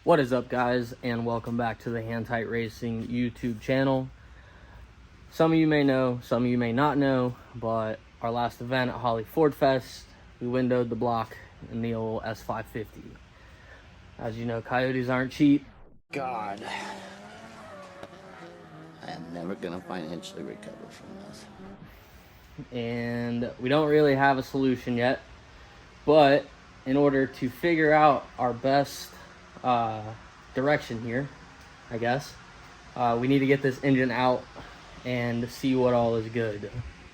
What is up, guys, and welcome back to the Hand Tight Racing YouTube channel. Some of you may know, some of you may not know, but our last event at Holley Ford Fest, we windowed the block in the old S550. As you know, coyotes aren't cheap. God, I am never gonna financially recover from this. And we don't really have a solution yet, but in order to figure out our best direction here, I guess, we need to get this engine out and see what all is good.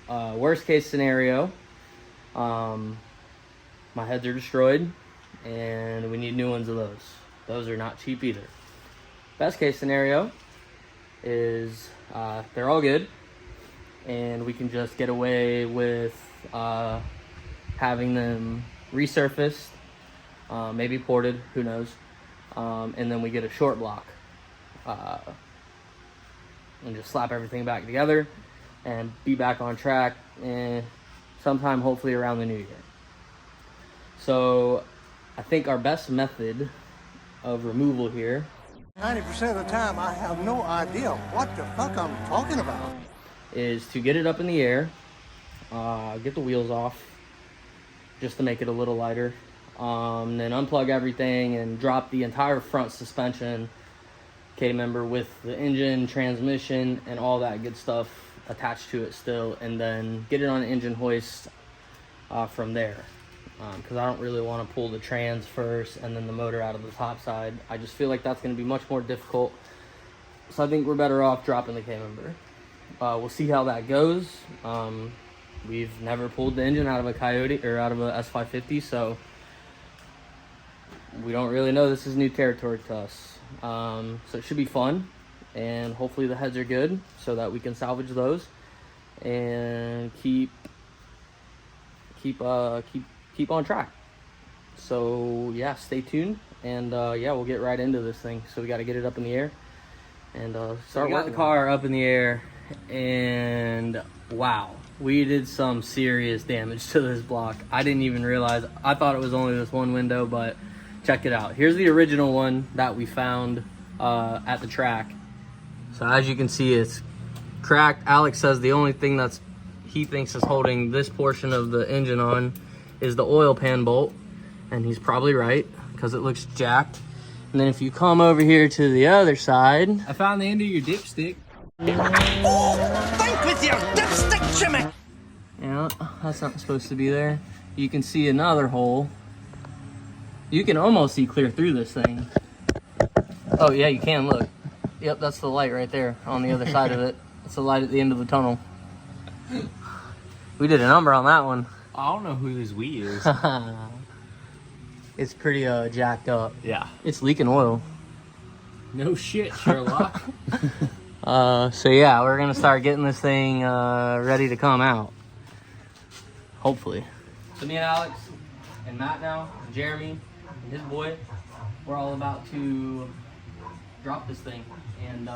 Worst case scenario, my heads are destroyed and we need new ones of those. Those are not cheap either. Best case scenario is they're all good and we can just get away with having them resurfaced, maybe ported, who knows, and then we get a short block and just slap everything back together and be back on track sometime hopefully around the new year. So I think our best method of removal here, 90% of the time I have no idea what the fuck I'm talking about, is to get it up in the air, get the wheels off just to make it a little lighter, then unplug everything and drop the entire front suspension K-member with the engine, transmission, and all that good stuff attached to it still, and then get it on an engine hoist from there, because I don't really want to pull the trans first and then the motor out of the top side. I just feel like that's going to be much more difficult, so I think we're better off dropping the K-member. We'll see how that goes. We've never pulled the engine out of a Coyote or out of a S550, so we don't really know. This is new territory to us. So it should be fun, and hopefully the heads are good so that we can salvage those and keep on track. So yeah, stay tuned, and yeah, we'll get right into this thing. So we got to get it up in the air and start working. The car up in the air, and wow, we did some serious damage to this block. I didn't even realize. I thought it was only this one window, but check it out. Here's the original one that we found at the track. So as you can see, it's cracked. Alex says the only thing he thinks is holding this portion of the engine on is the oil pan bolt, and he's probably right because it looks jacked. And then if you come over here to the other side, I found the end of your dipstick. Oh, think with your dipstick, Jimmy! yeah, that's not supposed to be there. You can see another hole. You can almost see clear through this thing. Oh yeah, you can, look. Yep, that's the light right there on the other side of it. That's the light at the end of the tunnel. We did a number on that one. I don't know who this we is. It's pretty jacked up. Yeah. It's leaking oil. No shit, Sherlock. So yeah, we're gonna start getting this thing ready to come out. Hopefully. So me and Alex and Matt now, and Jeremy and his boy, we're all about to drop this thing, and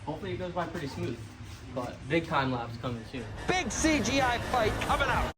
hopefully it goes by pretty smooth. But big time lapse coming soon. Big CGI fight coming out!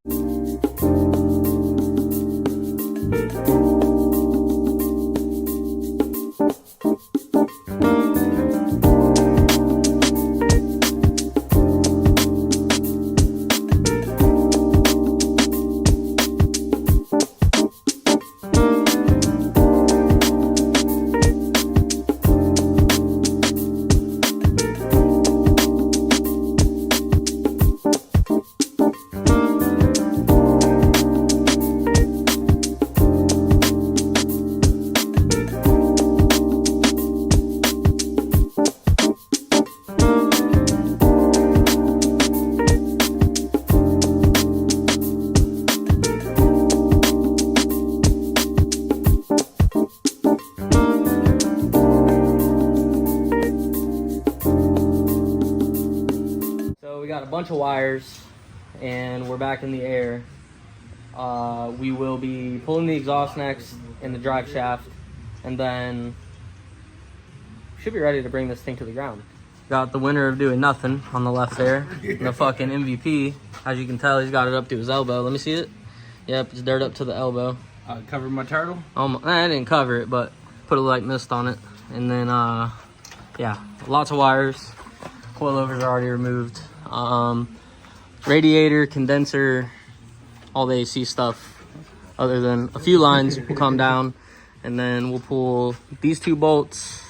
Got a bunch of wires and we're back in the air. We will be pulling the exhaust next in the drive shaft, and then should be ready to bring this thing to the ground. Got the winner of doing nothing on the left there, the fucking MVP. As you can tell, he's got it up to his elbow. Let me see it. Yep, it's dirt up to the elbow. Covered my turtle? I didn't cover it, but put a light mist on it. And then, yeah, lots of wires. Coilovers are already removed. Radiator, condenser, all the AC stuff, other than a few lines will come down. And then we'll pull these 2 bolts.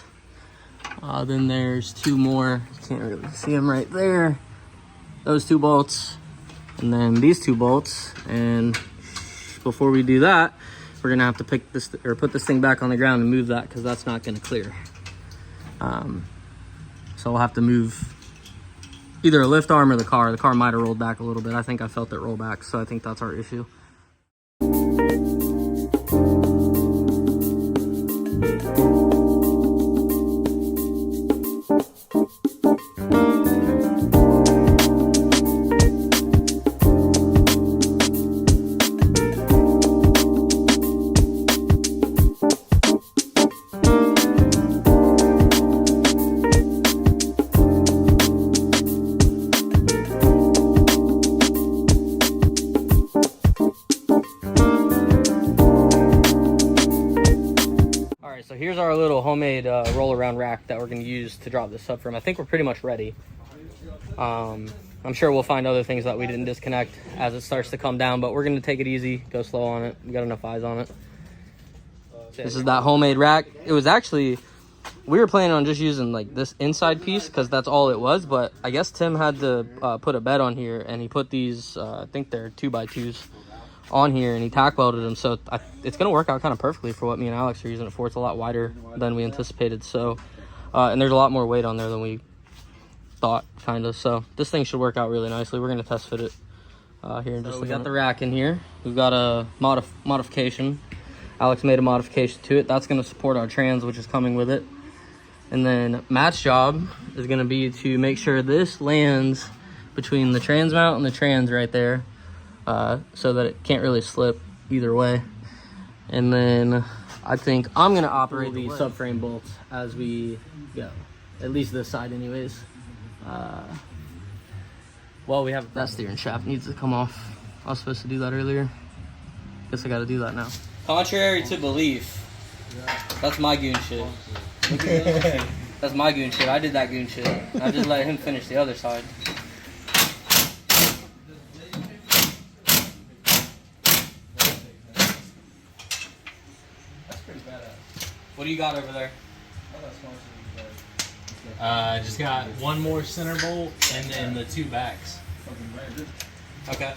Then there's 2 more. You can't really see them right there. Those 2 bolts. And then these 2 bolts. And before we do that, we're gonna have to pick this or put this thing back on the ground and move that, because that's not gonna clear. So we'll have to move either a lift arm or the car. The car might have rolled back a little bit. I think I felt it roll back, so I think that's our issue. So here's our little homemade roll around rack that we're going to use to drop this subframe. I think we're pretty much ready. I'm sure we'll find other things that we didn't disconnect as it starts to come down, but we're going to take it easy, go slow on it. We got enough eyes on it. This is that homemade rack. It was actually, we were planning on just using like this inside piece because that's all it was, but I guess Tim had to put a bed on here, and he put these, I think they're 2x2s. On here, and he tack welded them, so it's gonna work out kind of perfectly for what me and Alex are using it for. It's a lot wider than we anticipated, so and there's a lot more weight on there than we thought, kind of. So this thing should work out really nicely. We're gonna test fit it here in just a minute. We got the rack in here. We've got a modification. Alex made a modification to it. That's gonna support our trans, which is coming with it. And then Matt's job is gonna be to make sure this lands between the trans mount and the trans right there. So that it can't really slip either way. And then I think I'm gonna operate the subframe bolts as we go, at least this side anyways. Well, we have that steering shaft needs to come off. I was supposed to do that earlier. Guess I gotta do that now. Contrary to belief, that's my goon shit. That's my goon shit. I did that goon shit. I just let him finish the other side. What do you got over there? Just got 1 more center bolt and then the 2 backs. Okay.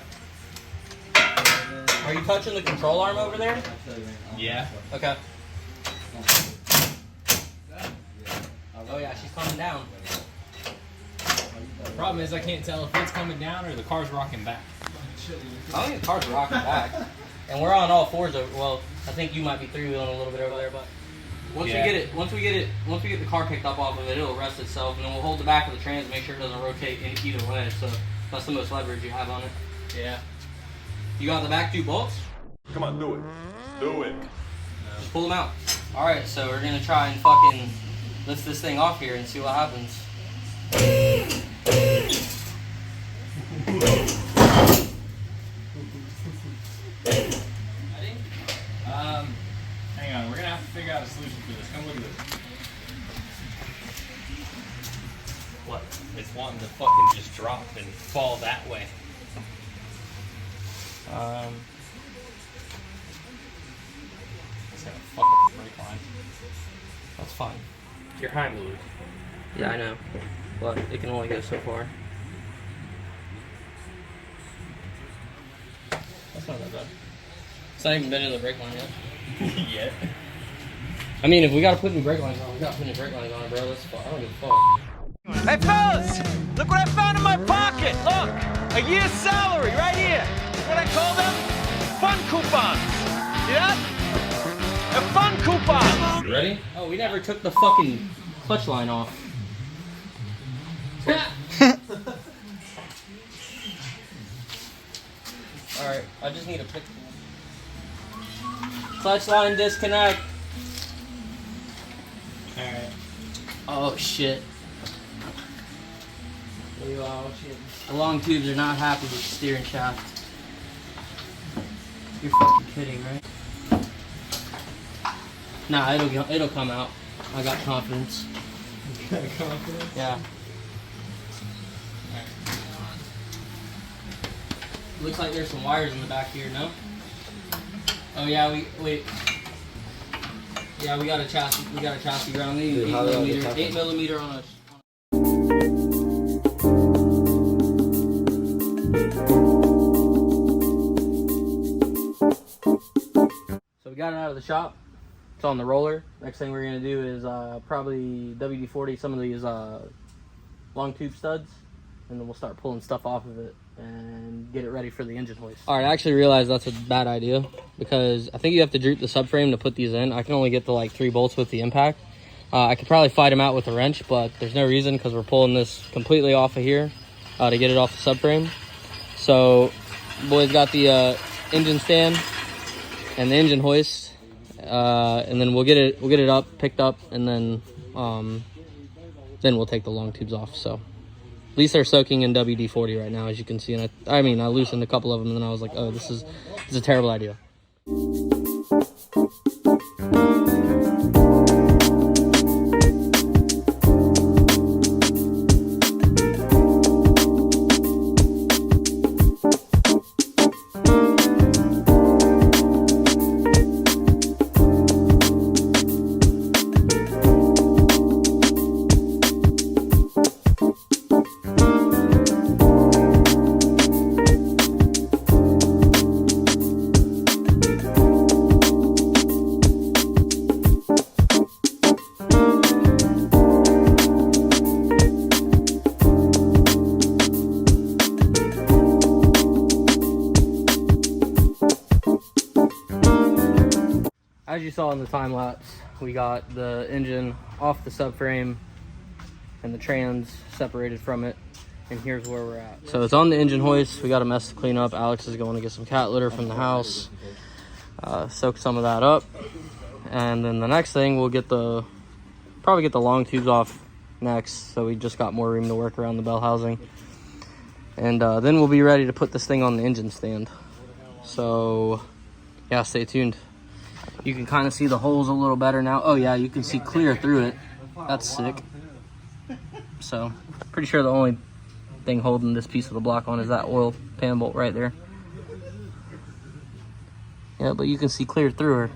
Are you touching the control arm over there? Yeah. Okay. Oh yeah, she's coming down. The problem is I can't tell if it's coming down or the car's rocking back. I think the car's rocking back. And we're on all 4s over, well, I think you might be 3-wheeling a little bit over there, but once we get the car picked up off of it, it'll rest itself, and then we'll hold the back of the trans, make sure it doesn't rotate in either way. So that's the most leverage you have on it. Yeah. You got the back 2 bolts? Come on, do it. Do it. Just pull them out. All right, so we're gonna try and fucking lift this thing off here and see what happens. Hang on, we're gonna have to figure out a solution for this. Come look at this. What? It's wanting to fucking just drop and fall that way. It's got a fucking brake line. That's fine. You're high moved. Yeah, I know. But it can only go so far. That's not that bad. It's not even been in the brake line yet. Yet. I mean, if we gotta put new brake lines on, we gotta put new brake lines on it, bro. That's fine. I don't give a fuck. Hey fellas, look what I found in my pocket. Look, a year's salary right here. What I call them? Fun coupons. See that? A fun coupon. You ready? Oh, we never took the fucking clutch line off. Alright, I just need a pick. Clutch line disconnect. Alright. Oh shit. The long tubes are not happy with the steering shaft. You're fucking kidding, right? Nah, it'll come out. I got confidence. You got confidence? Yeah. Looks like there's some wires in the back here, no? Oh yeah, wait. Yeah, we got a chassis. We got a chassis ground. We need 8 millimeter on a. So we got it out of the shop. It's on the roller. Next thing we're gonna do is probably WD-40 some of these long tube studs, and then we'll start pulling stuff off of it and get it ready for the engine hoist. All right, I actually realized that's a bad idea because I think you have to droop the subframe to put these in. I can only get the like 3 bolts with the impact. I could probably fight them out with a wrench, but there's no reason because we're pulling this completely off of here to get it off the subframe. So, boys got the engine stand and the engine hoist, and then we'll get it up, picked up, and then we'll take the long tubes off. So. At least they're soaking in WD-40 right now, as you can see. And I mean, I loosened a couple of them, and then I was like, oh, this is a terrible idea. As you saw in the time lapse, we got the engine off the subframe and the trans separated from it, and here's where we're at. So it's on the engine hoist. We got a mess to clean up. Alex is going to get some cat litter from the house, soak some of that up, and then the next thing we'll probably get the long tubes off next, so we just got more room to work around the bell housing, and then we'll be ready to put this thing on the engine stand. So yeah, stay tuned. You can kind of see the holes a little better now. Oh yeah, you can see clear through it. That's sick. So, pretty sure the only thing holding this piece of the block on is that oil pan bolt right there. Yeah, but you can see clear through her.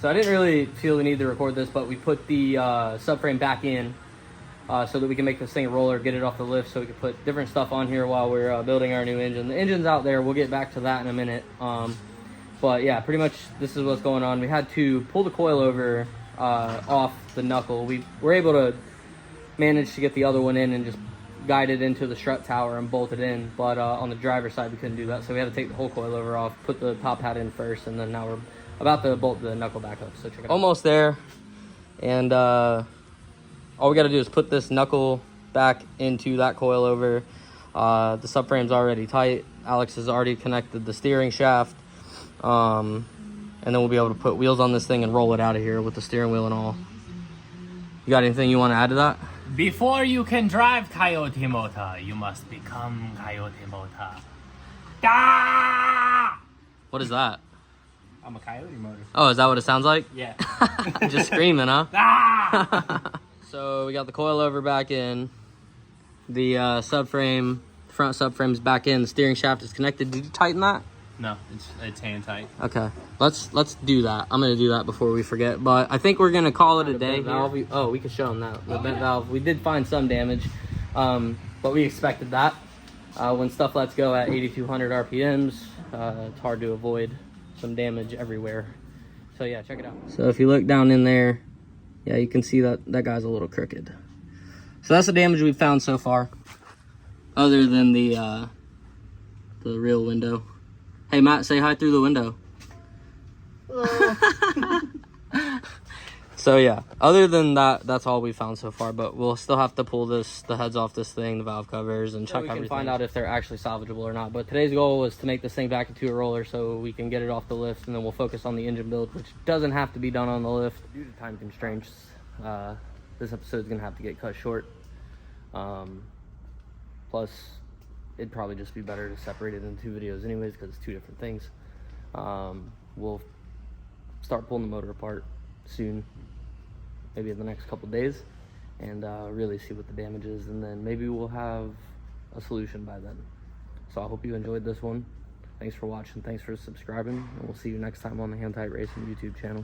So I didn't really feel the need to record this, but we put the subframe back in so that we can make this thing a roller, get it off the lift, so we can put different stuff on here while we're building our new engine. The engine's out there. We'll get back to that in a minute. But yeah, pretty much this is what's going on. We had to pull the coilover off the knuckle. We were able to manage to get the other one in and just guide it into the strut tower and bolt it in. But on the driver's side, we couldn't do that. So we had to take the whole coilover off, put the top hat in first, and then now we're about to bolt the knuckle back up. So check it out. Almost there. And all we got to do is put this knuckle back into that coilover. The subframe's already tight. Alex has already connected the steering shaft. And then we'll be able to put wheels on this thing and roll it out of here with the steering wheel and all. You got anything you want to add to that? Before you can drive Coyote Motor, you must become Coyote Motor. Da! What is that? I'm a coyote motor. Oh, is that what it sounds like? Yeah. Just screaming, huh? Ah! So we got the coilover back in. The subframe, front subframe's back in. The steering shaft is connected. Did you tighten that? No, it's hand tight. Okay, let's do that. I'm gonna do that before we forget. But I think we're gonna call it a day. Oh, we can show them that the vent valve. We did find some damage, but we expected that. When stuff lets go at 8,200 RPMs, it's hard to avoid some damage everywhere. So yeah, check it out. So if you look down in there, yeah, you can see that guy's a little crooked. So that's the damage we've found so far. other than the real window. Hey Matt, say hi through the window. So yeah, other than that, that's all we found so far, but we'll still have to pull the heads off this thing, the valve covers, and check everything. We can find out if they're actually salvageable or not. But today's goal was to make this thing back into a roller so we can get it off the lift, and then we'll focus on the engine build, which doesn't have to be done on the lift. Due to time constraints, this episode's gonna have to get cut short. Plus, it'd probably just be better to separate it into 2 videos anyways, because it's 2 different things. We'll start pulling the motor apart soon, maybe in the next couple days, and really see what the damage is, and then maybe we'll have a solution by then. So I hope you enjoyed this one. Thanks for watching, thanks for subscribing, and we'll see you next time on the Hand Tight Racing YouTube channel.